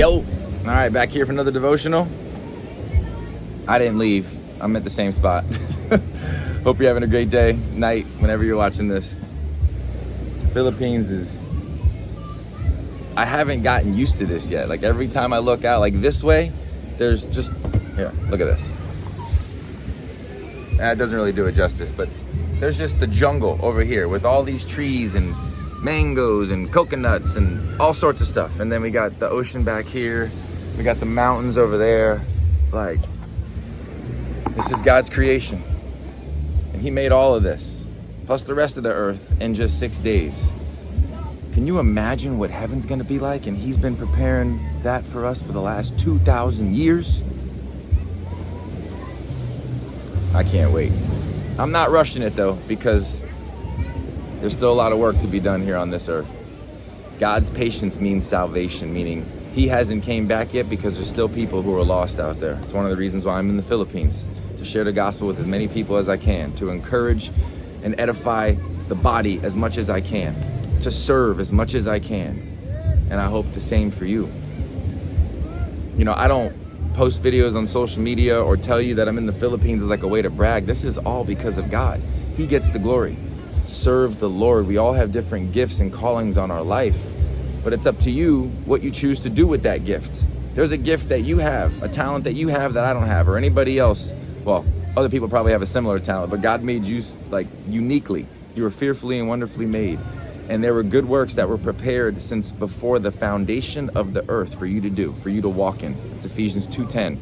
Yo, all right, back here for another devotional. I didn't leave. I'm at the same spot. Hope you're having a great day, night, whenever you're watching this. Philippines is, I haven't gotten used to this yet. Like every time I look out like this way, there's just, here, look at this. That doesn't really do it justice, but there's just the jungle over here with all these trees and mangoes and coconuts and all sorts of stuff. And then we got the ocean back here. We got the mountains over there. Like, this is God's creation. And he made all of this, plus the rest of the earth in just 6 days. Can you imagine what heaven's gonna be like? And he's been preparing that for us for the last 2,000 years. I can't wait. I'm not rushing it though, because there's still a lot of work to be done here on this earth. God's patience means salvation, meaning he hasn't came back yet because there's still people who are lost out there. It's one of the reasons why I'm in the Philippines, to share the gospel with as many people as I can, to encourage and edify the body as much as I can, to serve as much as I can. And I hope the same for you. You know, I don't post videos on social media or tell you that I'm in the Philippines as like a way to brag. This is all because of God. He gets the glory. Serve the Lord. We all have different gifts and callings on our life, but it's up to you what you choose to do with that gift. There's a gift that you have, a talent that you have that I don't have, or anybody else. Well, other people probably have a similar talent, but God made you like uniquely. You were fearfully and wonderfully made. And there were good works that were prepared since before the foundation of the earth for you to do, for you to walk in. It's Ephesians 2:10.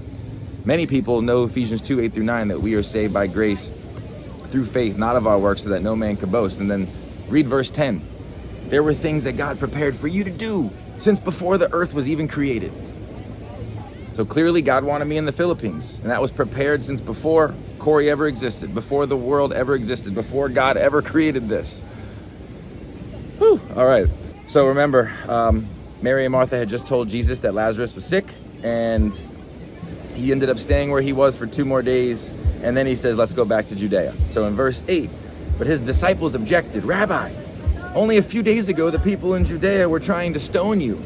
Many people know Ephesians 2:8-9, that we are saved by grace through faith, not of our works, so that no man could boast. And then read verse 10. There were things that God prepared for you to do since before the earth was even created. So clearly God wanted me in the Philippines, and that was prepared since before Cory ever existed, before the world ever existed, before God ever created this. Whew. All right. So remember, Mary and Martha had just told Jesus that Lazarus was sick, and he ended up staying where he was for 2 more days. And then he says, let's go back to Judea. So in verse 8, but his disciples objected, Rabbi, only a few days ago, the people in Judea were trying to stone you.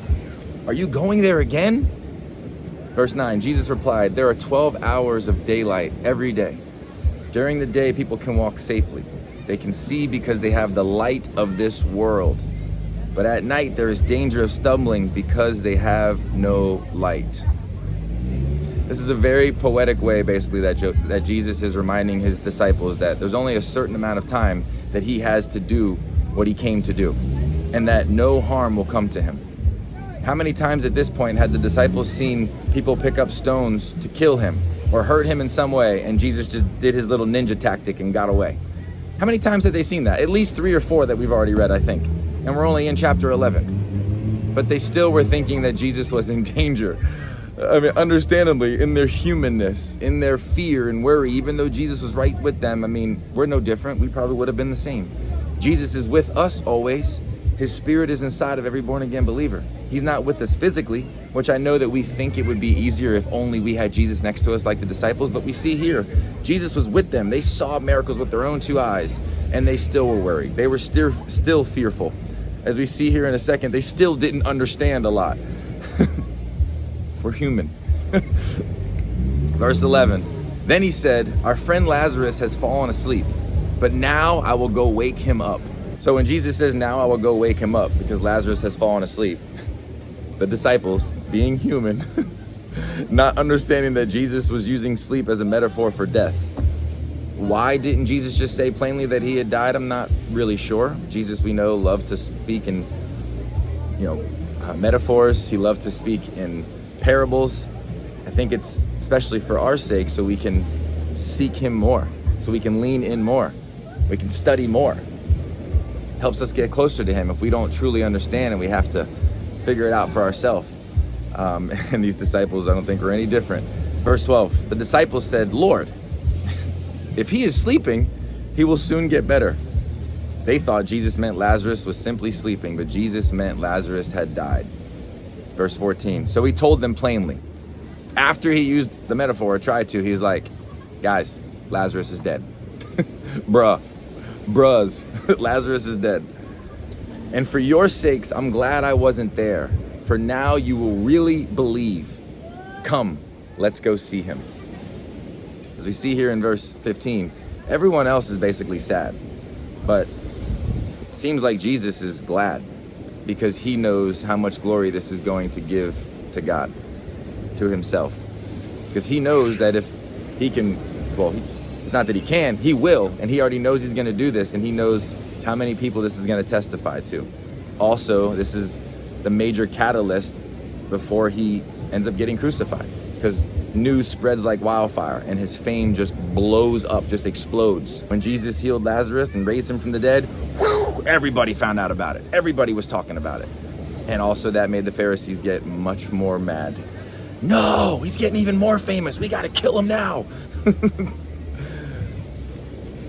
Are you going there again? Verse 9, Jesus replied, there are 12 hours of daylight every day. During the day, people can walk safely. They can see because they have the light of this world. But at night, there is danger of stumbling because they have no light. This is a very poetic way, basically, that Jesus is reminding his disciples that there's only a certain amount of time that he has to do what he came to do, and that no harm will come to him. How many times at this point had the disciples seen people pick up stones to kill him or hurt him in some way, and Jesus just did his little ninja tactic and got away? How many times had they seen that? At least 3 or 4 that we've already read, I think. And we're only in chapter 11. But they still were thinking that Jesus was in danger. I mean, understandably, in their humanness, in their fear and worry, even though Jesus was right with them, I mean, we're no different. We probably would have been the same. Jesus is with us always. His spirit is inside of every born-again believer. He's not with us physically, which I know that we think it would be easier if only we had Jesus next to us like the disciples, but we see here, Jesus was with them. They saw miracles with their own 2 eyes, and they still were worried. They were still fearful. As we see here in a second, they still didn't understand a lot. We're human. Verse 11, then he said, our friend Lazarus has fallen asleep, but now I will go wake him up. So when Jesus says, now I will go wake him up because Lazarus has fallen asleep, the disciples, being human, not understanding that Jesus was using sleep as a metaphor for death. Why didn't Jesus just say plainly that he had died? I'm not really sure. Jesus, we know, loved to speak in, metaphors. He loved to speak in parables. I think it's especially for our sake, so we can seek him more, so we can lean in more, we can study more. Helps us get closer to him if we don't truly understand and we have to figure it out for ourselves. And these disciples, I don't think, were any different. Verse 12, the disciples said, Lord, if he is sleeping, he will soon get better. They thought Jesus meant Lazarus was simply sleeping, but Jesus meant Lazarus had died. Verse 14, so he told them plainly. After he used the metaphor, or tried to, he was like, guys, Lazarus is dead. Lazarus is dead. And for your sakes, I'm glad I wasn't there, For now you will really believe. Come, let's go see him. As we see here in verse 15, everyone else is basically sad. But it seems like Jesus is glad because he knows how much glory this is going to give to God, to himself. Because he knows that if he can, well, it's not that he can, he will, and he already knows he's going to do this, and he knows how many people this is going to testify to. Also, this is the major catalyst before he ends up getting crucified, because news spreads like wildfire and his fame just blows up, just explodes. When Jesus healed Lazarus and raised him from the dead, whew, everybody found out about it. Everybody was talking about it. And also that made the Pharisees get much more mad. No, he's getting even more famous. We got to kill him now.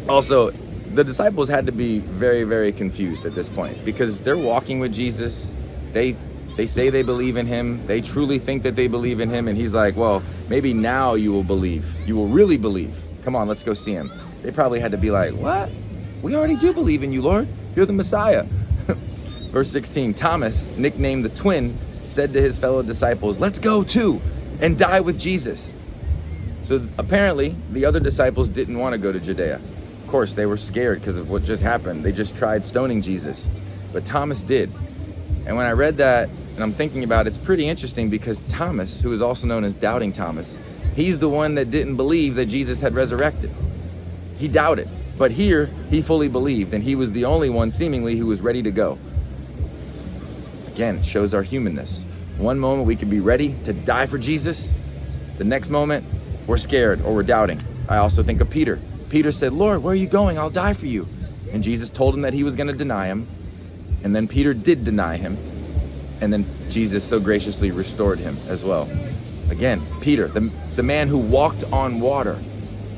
Also, the disciples had to be very, very confused at this point because they're walking with Jesus. They say they believe in him. They truly think that they believe in him. And he's like, well, maybe now you will believe. You will really believe. Come on, let's go see him. They probably had to be like, what? We already do believe in you, Lord. You're the Messiah. Verse 16, Thomas, nicknamed the twin, said to his fellow disciples, let's go too and die with Jesus. So apparently the other disciples didn't want to go to Judea. Of course, they were scared because of what just happened. They just tried stoning Jesus. But Thomas did. And when I read that, and I'm thinking about it, it's pretty interesting because Thomas, who is also known as Doubting Thomas, he's the one that didn't believe that Jesus had resurrected. He doubted. But here, he fully believed, and he was the only one seemingly who was ready to go. Again, it shows our humanness. One moment we could be ready to die for Jesus. The next moment, we're scared or we're doubting. I also think of Peter. Peter said, Lord, where are you going? I'll die for you. And Jesus told him that he was going to deny him. And then Peter did deny him. And then Jesus so graciously restored him as well. Again, Peter, the man who walked on water,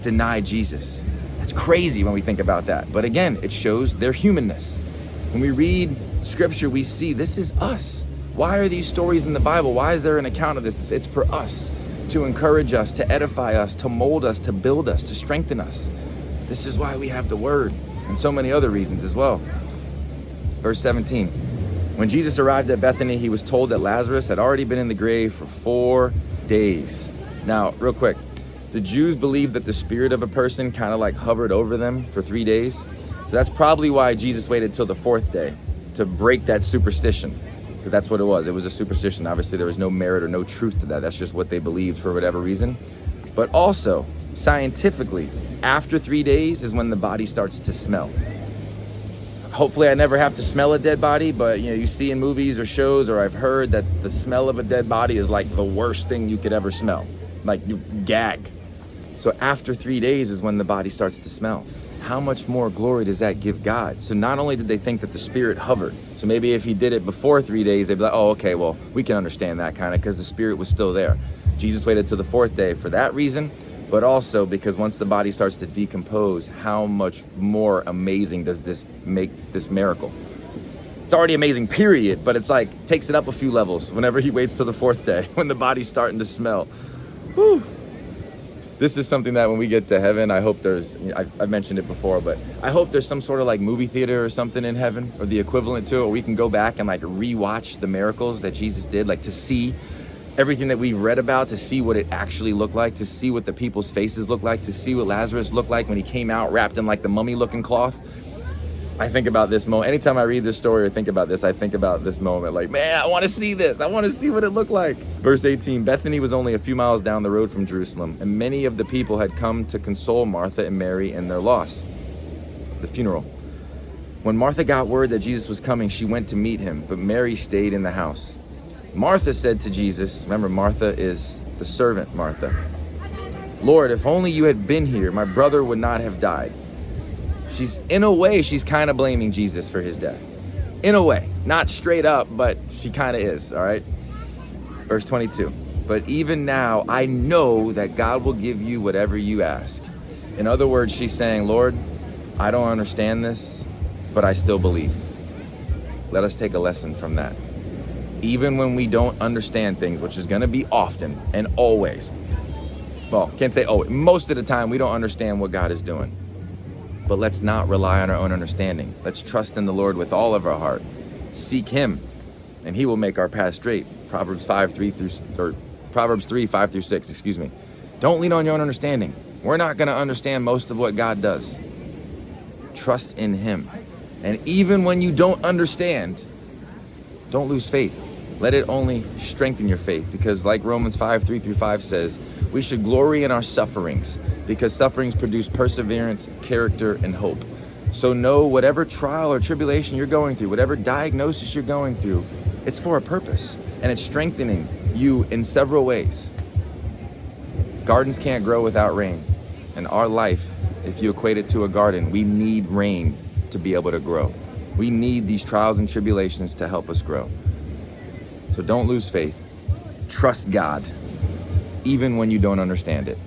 denied Jesus. That's crazy when we think about that. But again, it shows their humanness. When we read scripture, we see this is us. Why are these stories in the Bible? Why is there an account of this? It's for us, to encourage us, to edify us, to mold us, to build us, to strengthen us. This is why we have the word and so many other reasons as well. Verse 17, when Jesus arrived at Bethany, he was told that Lazarus had already been in the grave for 4 days. Now, real quick, the Jews believed that the spirit of a person kind of like hovered over them for 3 days. So that's probably why Jesus waited till the 4th day to break that superstition, because that's what it was. It was a superstition. Obviously, there was no merit or no truth to that. That's just what they believed for whatever reason. But also, scientifically, after 3 days is when the body starts to smell. Hopefully I never have to smell a dead body, but you see in movies or shows, or I've heard that the smell of a dead body is like the worst thing you could ever smell. Like you gag. So after 3 days is when the body starts to smell. How much more glory does that give God? So not only did they think that the spirit hovered, so maybe if he did it before 3 days, they'd be like, oh, okay, well, we can understand that kind of because the spirit was still there. Jesus waited till the 4th day for that reason, but also because once the body starts to decompose, how much more amazing does this make this miracle? It's already amazing, period, but it's like, takes it up a few levels whenever he waits till the 4th day, when the body's starting to smell. Whew. This is something that when we get to heaven, I hope there's, I've mentioned it before, but I hope there's some sort of like movie theater or something in heaven, or the equivalent to it, where we can go back and like rewatch the miracles that Jesus did, like to see everything that we've read about, to see what it actually looked like, to see what the people's faces looked like, to see what Lazarus looked like when he came out wrapped in like the mummy looking cloth. I think about this moment. Anytime I read this story or think about this, I think about this moment like, man, I want to see this. I want to see what it looked like. Verse 18, Bethany was only a few miles down the road from Jerusalem, and many of the people had come to console Martha and Mary in their loss, the funeral. When Martha got word that Jesus was coming, she went to meet him, but Mary stayed in the house. Martha said to Jesus, remember Martha is the servant Martha, Lord, if only you had been here, my brother would not have died. In a way, she's kind of blaming Jesus for his death. In a way, not straight up, but she kind of is, all right? Verse 22, but even now, I know that God will give you whatever you ask. In other words, she's saying, Lord, I don't understand this, but I still believe. Let us take a lesson from that. Even when we don't understand things, which is going to be often and always. Well, can't say always. Most of the time, we don't understand what God is doing. But let's not rely on our own understanding. Let's trust in the Lord with all of our heart. Seek him. and he will make our path straight. Proverbs 3, 5 through 6, excuse me. Don't lean on your own understanding. We're not going to understand most of what God does. Trust in him. And even when you don't understand, don't lose faith. Let it only strengthen your faith, because like Romans 5, 3 through 5 says, we should glory in our sufferings, because sufferings produce perseverance, character, and hope. So know whatever trial or tribulation you're going through, whatever diagnosis you're going through, it's for a purpose, and it's strengthening you in several ways. Gardens can't grow without rain. And our life, if you equate it to a garden, we need rain to be able to grow. We need these trials and tribulations to help us grow. So don't lose faith. Trust God, even when you don't understand it.